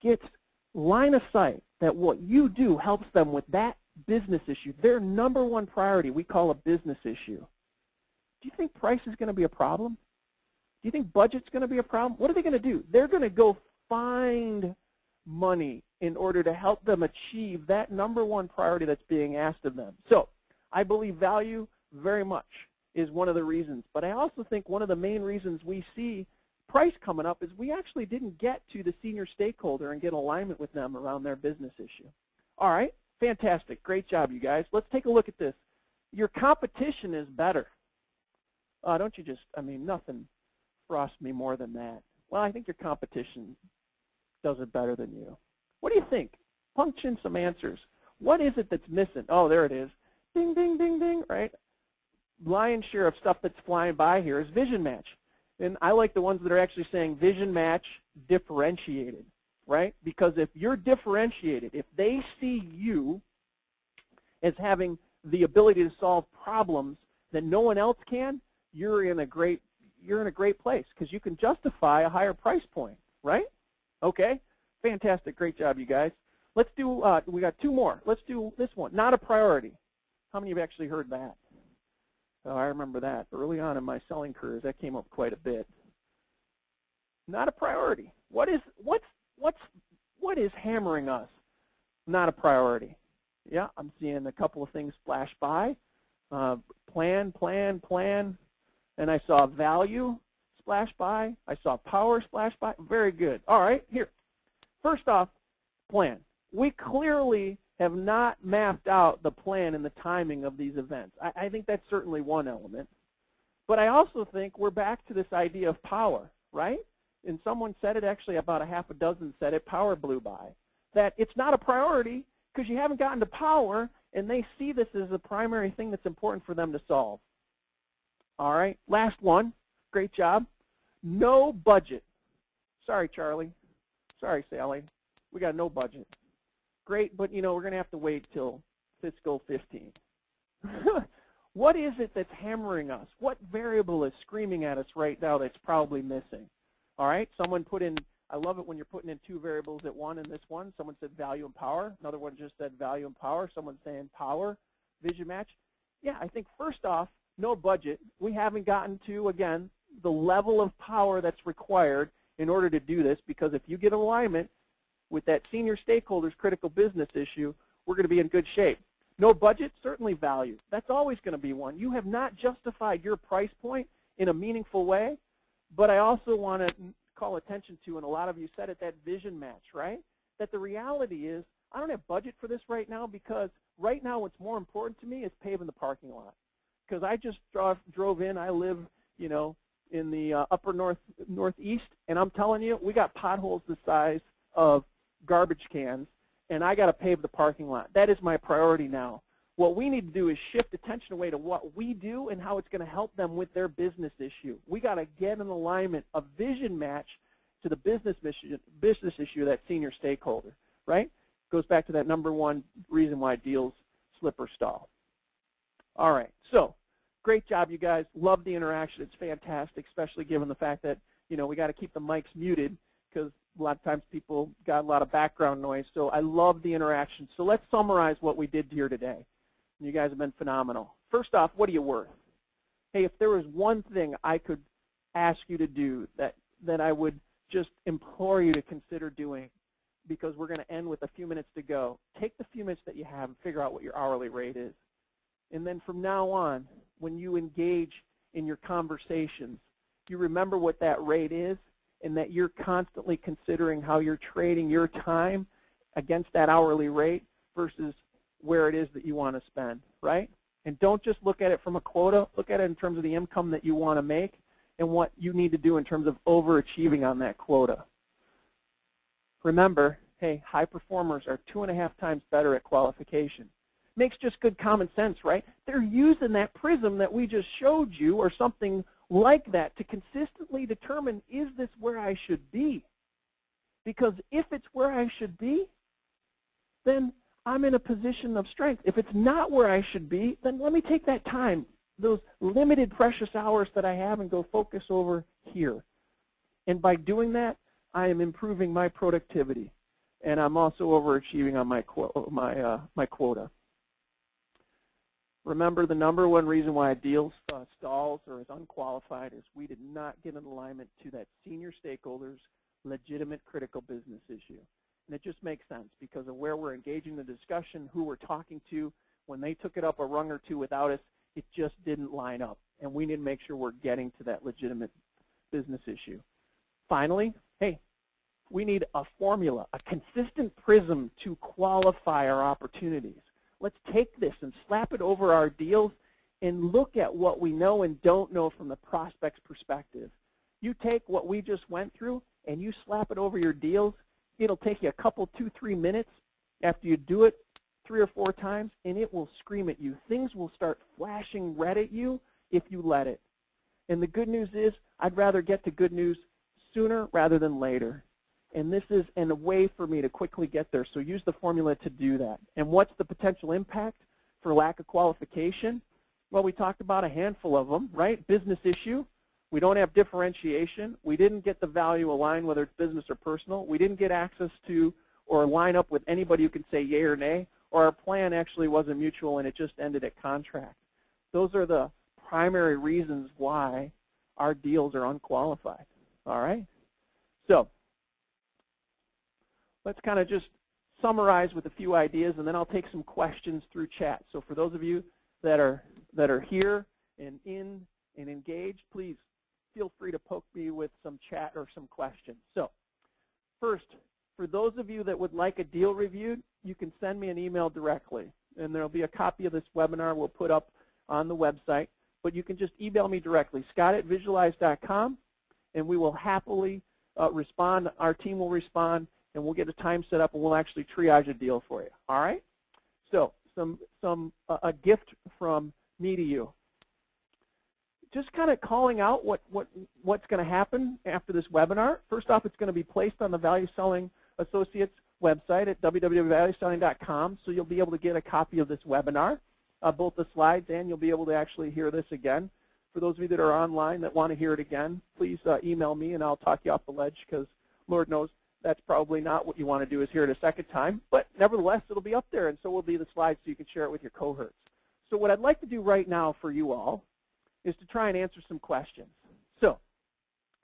gets line of sight that what you do helps them with that business issue, their number one priority we call a business issue, do you think price is going to be a problem? Do you think budget's going to be a problem? What are they going to do? They're going to go find money in order to help them achieve that number one priority that's being asked of them. So I believe value very much is one of the reasons. But I also think one of the main reasons we see price coming up is we actually didn't get to the senior stakeholder and get alignment with them around their business issue. All right, fantastic. Great job, you guys. Let's take a look at this. Your competition is better. Don't you just, I mean, nothing frosts me more than that. Well, I think your competition does it better than you. What do you think? Punch in some answers. What is it that's missing? Oh, there it is. Ding, ding, ding, ding, right? Lion's share of stuff that's flying by here is vision match. And I like the ones that are actually saying vision match differentiated, right? Because if you're differentiated, if they see you as having the ability to solve problems that no one else can, you're in a great place because you can justify a higher price point, right? Okay, fantastic, great job, you guys. Let's do, we got two more. Let's do this one, not a priority. How many have actually heard that? Oh, I remember that. Early on in my selling careers, that came up quite a bit. Not a priority. What is hammering us? Not a priority. Yeah, I'm seeing a couple of things flash by. Plan, and I saw value splash by. I saw power splash by. Very good. All right, here. First off, plan. We clearly have not mapped out the plan and the timing of these events. I think that's certainly one element. But I also think we're back to this idea of power, right? And someone said it, actually about a half a dozen said it, power blew by. That it's not a priority because you haven't gotten to power and they see this as the primary thing that's important for them to solve. All right, last one. Great job. No budget. Sorry, Charlie. Sorry, Sally. We got no budget. Great, but you know, we're going to have to wait till fiscal 15. What is it that's hammering us? What variable is screaming at us right now that's probably missing? All right, someone put in, I love it when you're putting in two variables at one in this one. Someone said value and power. Another one just said value and power. Someone's saying power, vision match. Yeah, I think first off, no budget. We haven't gotten to, again, the level of power that's required in order to do this, because if you get alignment with that senior stakeholder's critical business issue, we're going to be in good shape. No budget, certainly value. That's always going to be one. You have not justified your price point in a meaningful way, but I also want to call attention to, and a lot of you said it, that vision match, right? That the reality is I don't have budget for this right now because right now what's more important to me is paving the parking lot. Because I just drove in. I live, you know, in the upper northeast, and I'm telling you, we got potholes the size of garbage cans, and I got to pave the parking lot. That is my priority now. What we need to do is shift attention away to what we do and how it's going to help them with their business issue. We got to get an alignment, a vision match to the business issue of that senior stakeholder, right? Goes back to that number one reason why deals slip or stall. All right, so great job, you guys. Love the interaction. It's fantastic, especially given the fact that, you know, we got to keep the mics muted because a lot of times people got a lot of background noise. So I love the interaction. So let's summarize what we did here today. You guys have been phenomenal. First off, what are you worth? Hey, if there was one thing I could ask you to do that I would just implore you to consider doing, because we're going to end with a few minutes to go. Take the few minutes that you have and figure out what your hourly rate is. And then from now on, when you engage in your conversations, you remember what that rate is and that you're constantly considering how you're trading your time against that hourly rate versus where it is that you want to spend, right? And don't just look at it from a quota. Look at it in terms of the income that you want to make and what you need to do in terms of overachieving on that quota. Remember, hey, high performers are 2.5 times better at qualification. Makes just good common sense, right? They're using that prism that we just showed you or something like that to consistently determine, is this where I should be? Because if it's where I should be, then I'm in a position of strength. If it's not where I should be, then let me take that time, those limited precious hours that I have, and go focus over here. And by doing that, I am improving my productivity, and I'm also overachieving on my quota. Remember, the number one reason why a deal stalls or is unqualified is we did not get an alignment to that senior stakeholder's legitimate critical business issue. And it just makes sense because of where we're engaging the discussion, who we're talking to. When they took it up a rung or two without us, it just didn't line up. And we need to make sure we're getting to that legitimate business issue. Finally, hey, we need a formula, a consistent prism to qualify our opportunities. Let's take this and slap it over our deals and look at what we know and don't know from the prospect's perspective. You take what we just went through and you slap it over your deals. It'll take you a couple, 2-3 minutes after you do it 3 or 4 times, and it will scream at you. Things will start flashing red at you if you let it. And the good news is I'd rather get to good news sooner rather than later. And this is a way for me to quickly get there. So use the formula to do that. And what's the potential impact for lack of qualification? Well, we talked about a handful of them, right? Business issue. We don't have differentiation. We didn't get the value aligned, whether it's business or personal. We didn't get access to or line up with anybody who can say yay or nay, or our plan actually wasn't mutual and it just ended at contract. Those are the primary reasons why our deals are unqualified. All right? So let's kind of just summarize with a few ideas, and then I'll take some questions through chat. So for those of you that are here and in and engaged, please feel free to poke me with some chat or some questions. So first, for those of you that would like a deal reviewed, you can send me an email directly, and there will be a copy of this webinar we'll put up on the website. But you can just email me directly, scott@visualize.com, and we will happily respond. Our team will respond, and we'll get a time set up, and we'll actually triage a deal for you. All right? So a gift from me to you. Just kind of calling out what's going to happen after this webinar. First off, it's going to be placed on the Value Selling Associates website at www.valueselling.com, so you'll be able to get a copy of this webinar, both the slides, and you'll be able to actually hear this again. For those of you that are online that want to hear it again, please email me, and I'll talk you off the ledge, because Lord knows that's probably not what you want to do, is hear it a second time. But nevertheless, it'll be up there, and so will be the slides, so you can share it with your cohorts. So what I'd like to do right now for you all is to try and answer some questions. So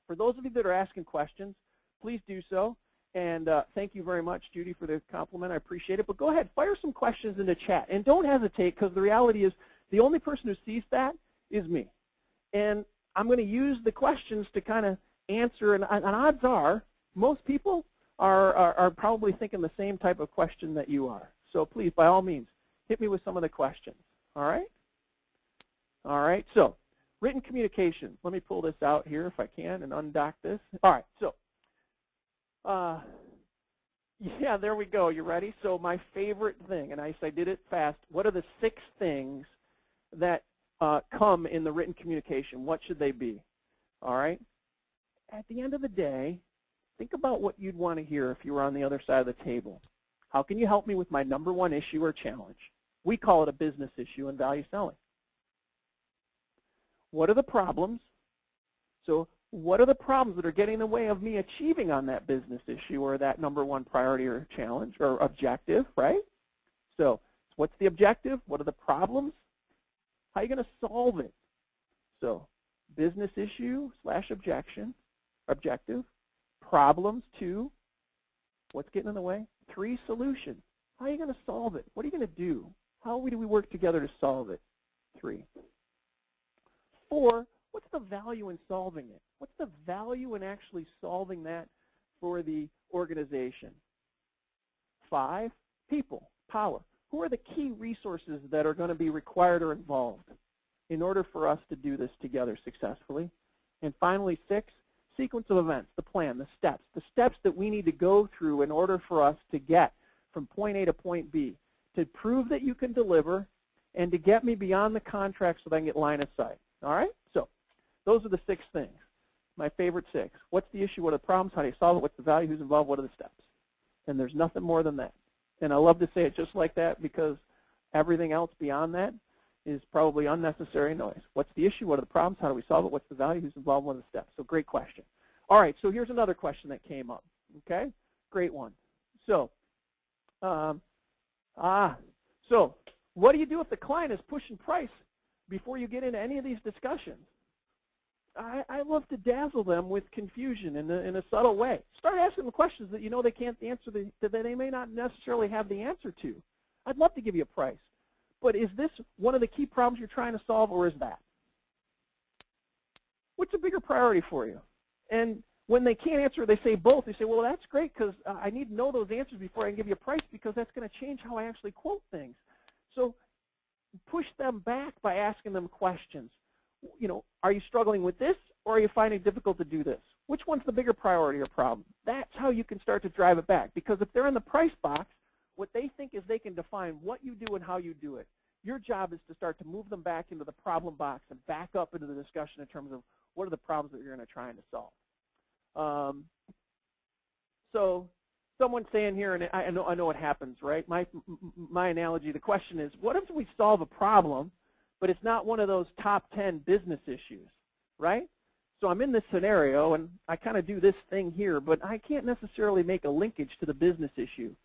for those of you that are asking questions, please do so. And thank you very much, Judy, for the compliment. I appreciate it. But go ahead, fire some questions into chat. And don't hesitate, because the reality is the only person who sees that is me. And I'm going to use the questions to kind of answer. And odds are most people are probably thinking the same type of question that you are. So please, by all means, hit me with some of the questions. All right? All right. So written communication. Let me pull this out here if I can and undock this. All right, so yeah, there we go. You ready? So my favorite thing, and I did it fast, what are the 6 things that come in the written communication? What should they be? All right? At the end of the day, think about what you'd want to hear if you were on the other side of the table. How can you help me with my #1 issue or challenge? We call it a business issue in value selling. What are the problems? So what are the problems that are getting in the way of me achieving on that business issue or that #1 priority or challenge or objective, right? So what's the objective? What are the problems? How are you going to solve it? So business issue / objection, objective, problems 2, What's getting in the way? 3, solution. How are you going to solve it? What are you going to do? How do we work together to solve it? 3. 4, what's the value in solving it? What's the value in actually solving that for the organization? 5, people, power. Who are the key resources that are going to be required or involved in order for us to do this together successfully? And finally, 6, sequence of events, the plan, the steps that we need to go through in order for us to get from point A to point B, to prove that you can deliver and to get me beyond the contract so that I can get line of sight. All right? So those are the 6 things. My favorite 6. What's the issue? What are the problems? How do you solve it? What's the value? Who's involved? What are the steps? And there's nothing more than that. And I love to say it just like that because everything else beyond that is probably unnecessary noise. What's the issue? What are the problems? How do we solve it? What's the value? Who's involved? What are the steps? So great question. All right, so here's another question that came up. Okay, great one. So, so what do you do if the client is pushing price before you get into any of these discussions? I love to dazzle them with confusion in a subtle way. Start asking them questions that you know they can't answer, that they may not necessarily have the answer to. I'd love to give you a price, but is this one of the key problems you're trying to solve, or is that? What's a bigger priority for you? And when they can't answer, they say both. They say, well, that's great because I need to know those answers before I can give you a price because that's going to change how I actually quote things. So push them back by asking them questions. You know, are you struggling with this, or are you finding it difficult to do this? Which one's the bigger priority or problem? That's how you can start to drive it back, because if they're in the price box, what they think is they can define what you do and how you do it. Your job is to start to move them back into the problem box and back up into the discussion in terms of what are the problems that you're going to try to solve. So someone's saying here, and I know what happens, right? My analogy, the question is, what if we solve a problem, but it's not one of those top 10 business issues, right? So I'm in this scenario, and I kind of do this thing here, but I can't necessarily make a linkage to the business issue.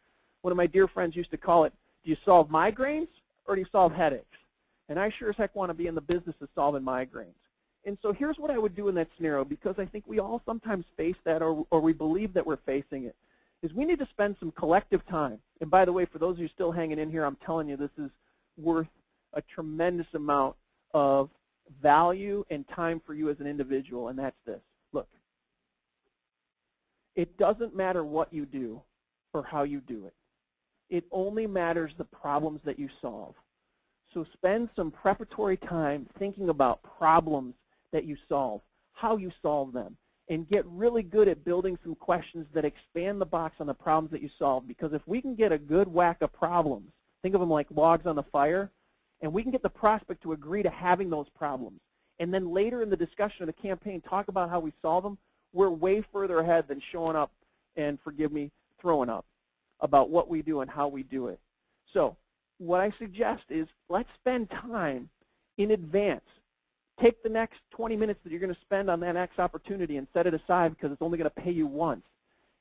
One of my dear friends used to call it, do you solve migraines or do you solve headaches? And I sure as heck want to be in the business of solving migraines. And so here's what I would do in that scenario, because I think we all sometimes face that, or we believe that we're facing it, is we need to spend some collective time. And by the way, for those of you still hanging in here, I'm telling you this is worth a tremendous amount of value and time for you as an individual, and that's this. Look, it doesn't matter what you do or how you do it. It only matters the problems that you solve. So spend some preparatory time thinking about problems that you solve, how you solve them, and get really good at building some questions that expand the box on the problems that you solve, because if we can get a good whack of problems, think of them like logs on the fire, and we can get the prospect to agree to having those problems, and then later in the discussion of the campaign talk about how we solve them, we're way further ahead than showing up and, forgive me, throwing up about what we do and how we do it. So what I suggest is let's spend time in advance. Take the next 20 minutes that you're going to spend on that next opportunity and set it aside because it's only going to pay you once.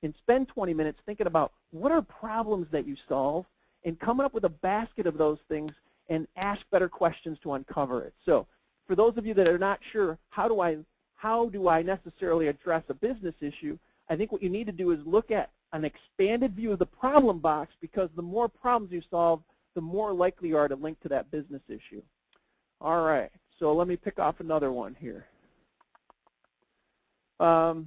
And spend 20 minutes thinking about what are problems that you solve and coming up with a basket of those things and ask better questions to uncover it. So for those of you that are not sure, how do I necessarily address a business issue, I think what you need to do is look at an expanded view of the problem box, because the more problems you solve, the more likely you are to link to that business issue. All right, so let me pick off another one here. Sorry,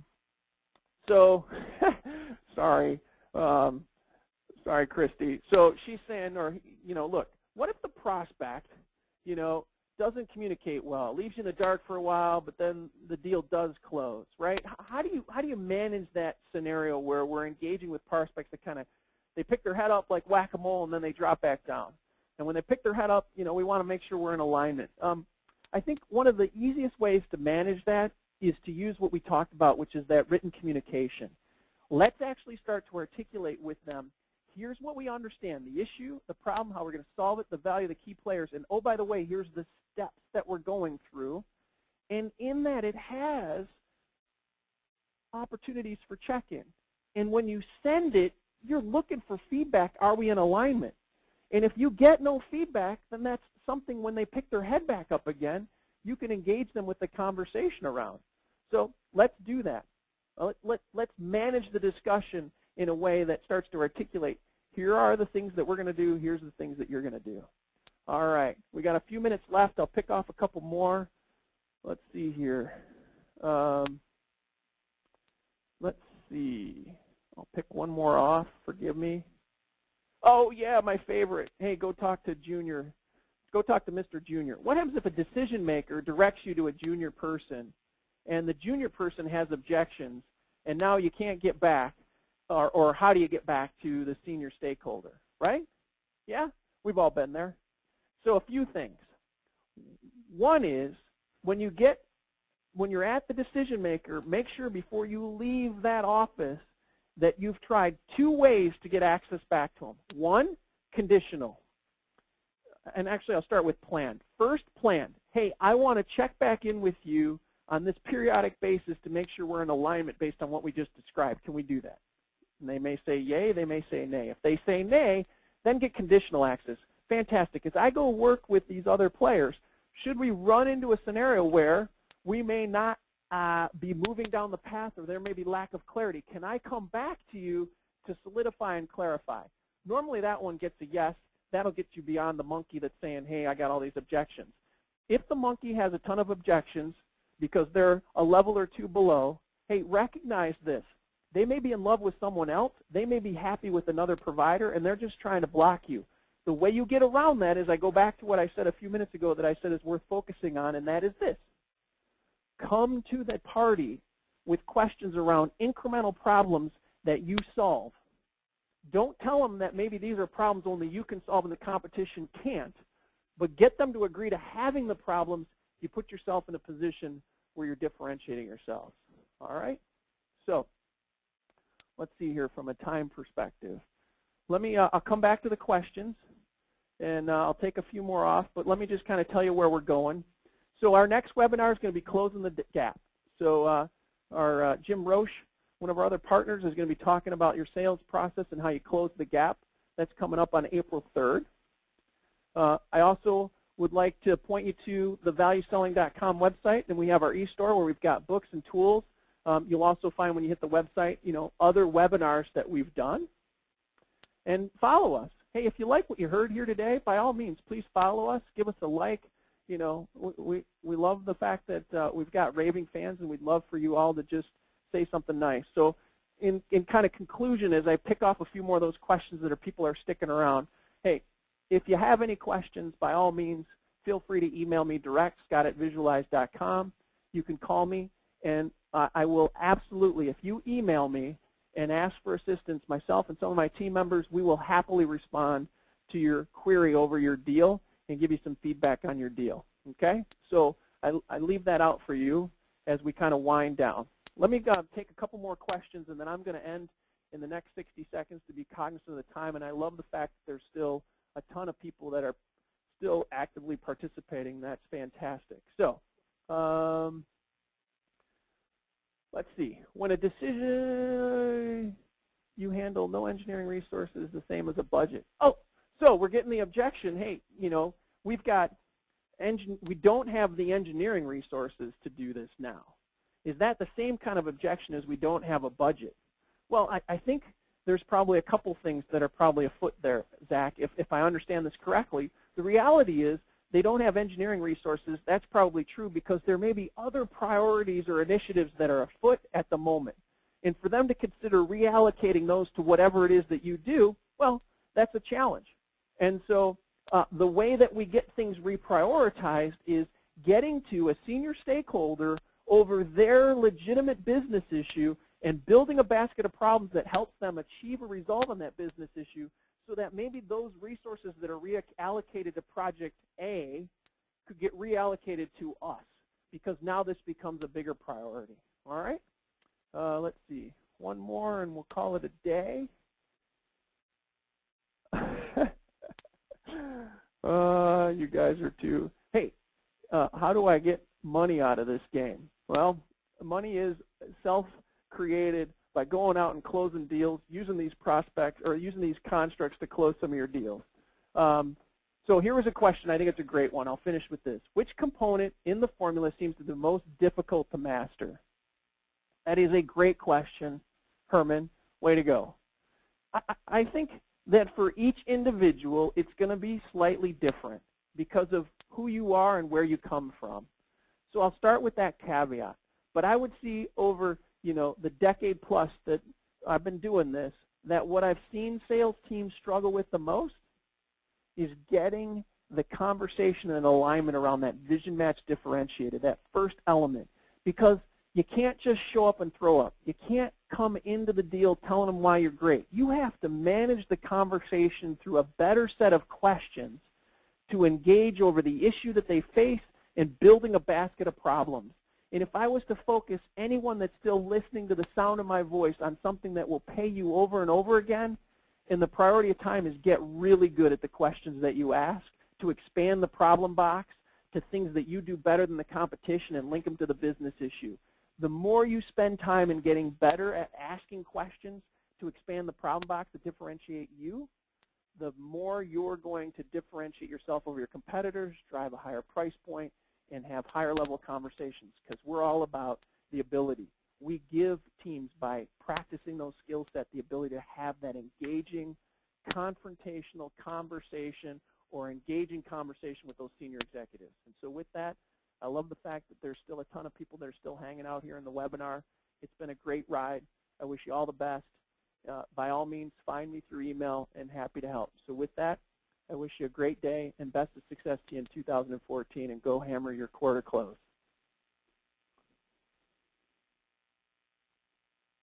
Christy. So she's saying, or, look, what if the prospect, doesn't communicate well, leaves you in the dark for a while, but then the deal does close, right? How do you manage that scenario where we're engaging with prospects that they pick their head up like whack-a-mole and then they drop back down? And when they pick their head up, we want to make sure we're in alignment. I think one of the easiest ways to manage that is to use what we talked about, which is that written communication. Let's actually start to articulate with them, here's what we understand, the issue, the problem, how we're going to solve it, the value, the key players, and oh, by the way, here's the steps that we're going through. And in that, it has opportunities for check-in. And when you send it, you're looking for feedback. Are we in alignment? And if you get no feedback, then that's something when they pick their head back up again, you can engage them with the conversation around. So let's do that. Let's manage the discussion in a way that starts to articulate, here are the things that we're going to do, here's the things that you're going to do. All right, we got a few minutes left. I'll pick off a couple more. Let's see here. Let's see. I'll pick one more off. Forgive me. Oh, yeah, my favorite. Hey, go talk to Junior. Go talk to Mr. Junior. What happens if a decision maker directs you to a junior person, and the junior person has objections, and now you can't get back, or how do you get back to the senior stakeholder, right? Yeah, we've all been there. So a few things. One is, when you're at the decision maker, make sure before you leave that office that you've tried 2 ways to get access back to them. One, conditional. And actually, I'll start with planned. First, planned. Hey, I want to check back in with you on this periodic basis to make sure we're in alignment based on what we just described. Can we do that? And they may say yay, they may say nay. If they say nay, then get conditional access. Fantastic. As I go work with these other players, should we run into a scenario where we may not be moving down the path, or there may be lack of clarity, can I come back to you to solidify and clarify? Normally that one gets a yes. That'll get you beyond the monkey that's saying, hey, I got all these objections. If the monkey has a ton of objections because they're a level or 2 below, hey, recognize this. They may be in love with someone else. They may be happy with another provider, and they're just trying to block you. The way you get around that is, I go back to what I said a few minutes ago that I said is worth focusing on, and that is this. Come to the party with questions around incremental problems that you solve. Don't tell them that maybe these are problems only you can solve and the competition can't, but get them to agree to having the problems. You put yourself in a position where you're differentiating yourselves. All right? So let's see here from a time perspective. Let me, I'll come back to the questions, and I'll take a few more off, but let me just kind of tell you where we're going. So our next webinar is going to be Closing the Gap. So our Jim Roche, one of our other partners, is going to be talking about your sales process and how you close the gap. That's coming up on April 3rd. I also would like to point you to the valueselling.com website, and we have our e-store where we've got books and tools. You'll also find when you hit the website, other webinars that we've done. And follow us. Hey, if you like what you heard here today, by all means, please follow us. Give us a like. We love the fact that we've got raving fans, and we'd love for you all to just say something nice. So in kind of conclusion, as I pick off a few more of those questions that people are sticking around, hey, if you have any questions, by all means, feel free to email me direct, scott@visualize.com. You can call me, and I will absolutely, if you email me and ask for assistance, myself and some of my team members, we will happily respond to your query over your deal and give you some feedback on your deal. Okay? So I leave that out for you as we kind of wind down. Let me take a couple more questions, and then I'm going to end in the next 60 seconds to be cognizant of the time. And I love the fact that there's still a ton of people that are still actively participating. That's fantastic. So let's see. When a decision you handle, no engineering resources, the same as a budget. Oh, so we're getting the objection. Hey, we don't have the engineering resources to do this now. Is that the same kind of objection as we don't have a budget? Well, I think there's probably a couple things that are probably afoot there, Zach, if I understand this correctly. The reality is they don't have engineering resources. That's probably true because there may be other priorities or initiatives that are afoot at the moment. And for them to consider reallocating those to whatever it is that you do, well, that's a challenge. And so the way that we get things reprioritized is getting to a senior stakeholder over their legitimate business issue and building a basket of problems that helps them achieve a resolve on that business issue, so that maybe those resources that are reallocated to Project A could get reallocated to us, because now this becomes a bigger priority. All right? Let's see. One more, and we'll call it a day. You guys are too. Hey, how do I get money out of this game? Well, money is self-created by going out and closing deals, using these prospects or using these constructs to close some of your deals. So here was a question. I think it's a great one. I'll finish with this. Which component in the formula seems to be the most difficult to master? That is a great question, Herman. Way to go. I think that for each individual, it's going to be slightly different because of who you are and where you come from. So I'll start with that caveat. But I would see over, the decade plus that I've been doing this, that what I've seen sales teams struggle with the most is getting the conversation and alignment around that vision match differentiated, that first element. Because you can't just show up and throw up. You can't come into the deal telling them why you're great. You have to manage the conversation through a better set of questions to engage over the issue that they face and building a basket of problems. And if I was to focus anyone that's still listening to the sound of my voice on something that will pay you over and over again, and the priority of time is get really good at the questions that you ask to expand the problem box to things that you do better than the competition and link them to the business issue. The more you spend time in getting better at asking questions to expand the problem box to differentiate you, the more you're going to differentiate yourself over your competitors, drive a higher price point, and have higher level conversations, because we're all about the ability. We give teams, by practicing those skill sets, the ability to have that engaging, confrontational conversation or engaging conversation with those senior executives. And so with that, I love the fact that there's still a ton of people that are still hanging out here in the webinar. It's been a great ride. I wish you all the best. By all means, find me through email, and happy to help. So with that, I wish you a great day and best of success to you in 2014, and go hammer your quarter close.